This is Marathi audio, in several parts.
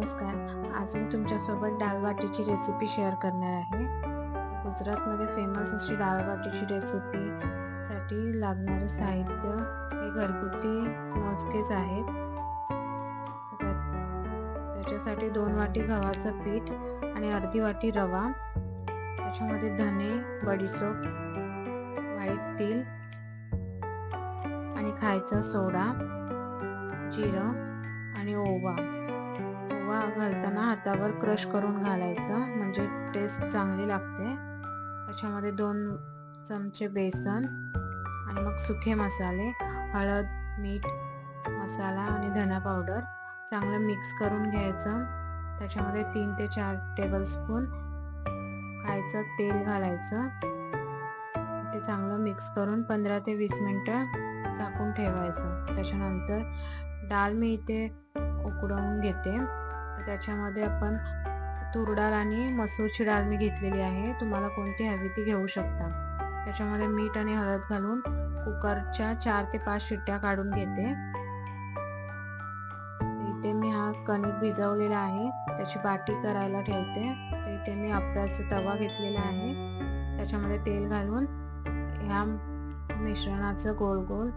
नमस्कार. आज मी तुमच्यासोबत दाल बाटीची रेसिपी शेअर करणार आहे. गुजरातमध्ये फेमस अशी दाल बाटीची रेसिपीसाठी लागणारे साहित्य हे घरगुती मोजकेच आहेत. त्याच्यासाठी 2 वाटी गव्हाचं पीठ आणि अर्धी वाटी रवा, त्याच्यामध्ये धने, बडीशेप, व्हाईट तीळ आणि खायचा सोडा, जिरं आणि ओवा घालताना हातावर क्रश करून घालायचं, म्हणजे टेस्ट चांगली लागते. त्याच्यामध्ये 2 चमचे बेसन आणि मग सुखे मसाले, हळद, मीठ, मसाला आणि धना पावडर चांगलं मिक्स करून घ्यायचं. त्याच्यामध्ये 3 ते 4 टेबलस्पून खायचं तेल घालायचं. ते चांगलं मिक्स करून 15 ते 20 मिनिटं झाकून ठेवायचं. त्याच्यानंतर डाळ मी इथे उकडवून घेते. तर त्याच्यामध्ये आपण तूर डाळ आणि मसूरची डाळ मी घेतलेली आहे. तुम्हाला कोणती हवी ती घेऊ शकता. त्याच्यामध्ये मीठ आणि हळद घालून कुकरच्या 4 ते 5 शिट्ट्या काढून घेते. इथे मी हा कणिक भिजवलेला आहे, त्याची बाटी करायला ठेवते. तर इथे मी आपल्याचा तवा घेतलेला आहे. त्याच्यामध्ये तेल घालून ह्या मिश्रणाचं गोल गोल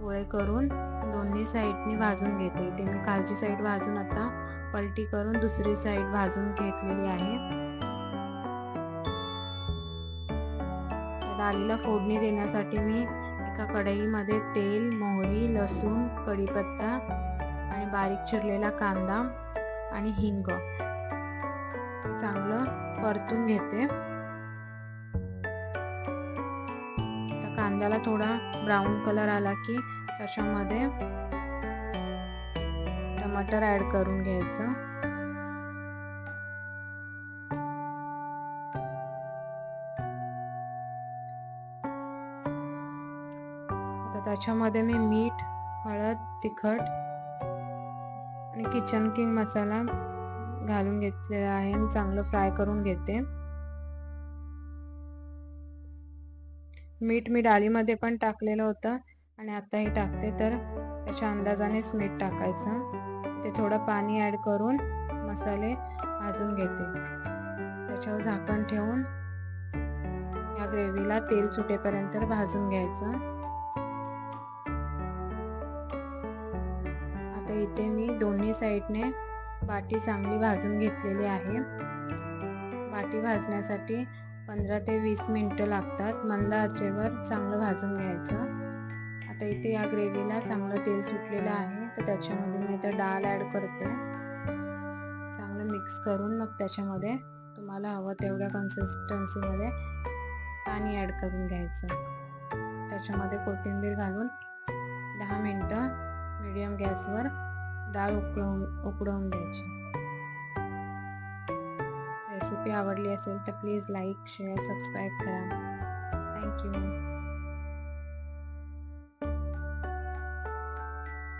गोळे करून दोन्ही साईडनी भाजून घेते. इथे मी खालची साईड भाजून आता पलटी करून दुसरी साईड भाजून घेतलेली आहे. डाळीला फोडणी देण्यासाठी मी एका कढईमध्ये तेल, मोहरी, लसूण, कढीपत्ता आणि बारीक चिरलेला कांदा आणि हिंग चांगलं परतून घेते. कांद्याला थोडा ब्राऊन कलर आला की त्याच्यामध्ये टमाटर ऍड करून घ्यायचं. आता त्याच्यामध्ये मी मीठ, हळद, तिखट आणि किचन किंग मसाला घालून घेतलेला आहे आणि चांगलं फ्राय करून घेते. मीठ मी डाळीमध्ये पण टाकलेलं होतं आणि आताही टाकते, तर त्याच्या अंदाजानेच मीठ टाकायचं. ते थोडं पाणी ऍड करून मसाले भाजून घेते. त्याच्यावर झाकण ठेवून या ग्रेव्हीला तेल सुटेपर्यंत भाजून घ्यायचं. आता इथे मी दोन्ही साईडने बाटी चांगली भाजून घेतलेली आहे. बाटी भाजण्यासाठी 15 ते 20 मिनिटं लागतात. मंद आचेवर चांगलं भाजून घ्यायचं. आता इथे या ग्रेव्हीला चांगलं तेल सुटलेलं आहे, तर त्याच्यामध्ये मी आता डाळ ऍड करते. चांगलं मिक्स करून मग त्याच्यामध्ये तुम्हाला हवं तेवढ्या कन्सिस्टन्सीमध्ये पाणी ऍड करून घ्यायचं. त्याच्यामध्ये कोथिंबीर घालून 10 मिनिटं मीडियम गॅसवर डाळ उकडवून द्यायची. रेसिपी आवडली असेल तर प्लीज लाईक, शेअर, सबस्क्राईब करा. थँक्यू.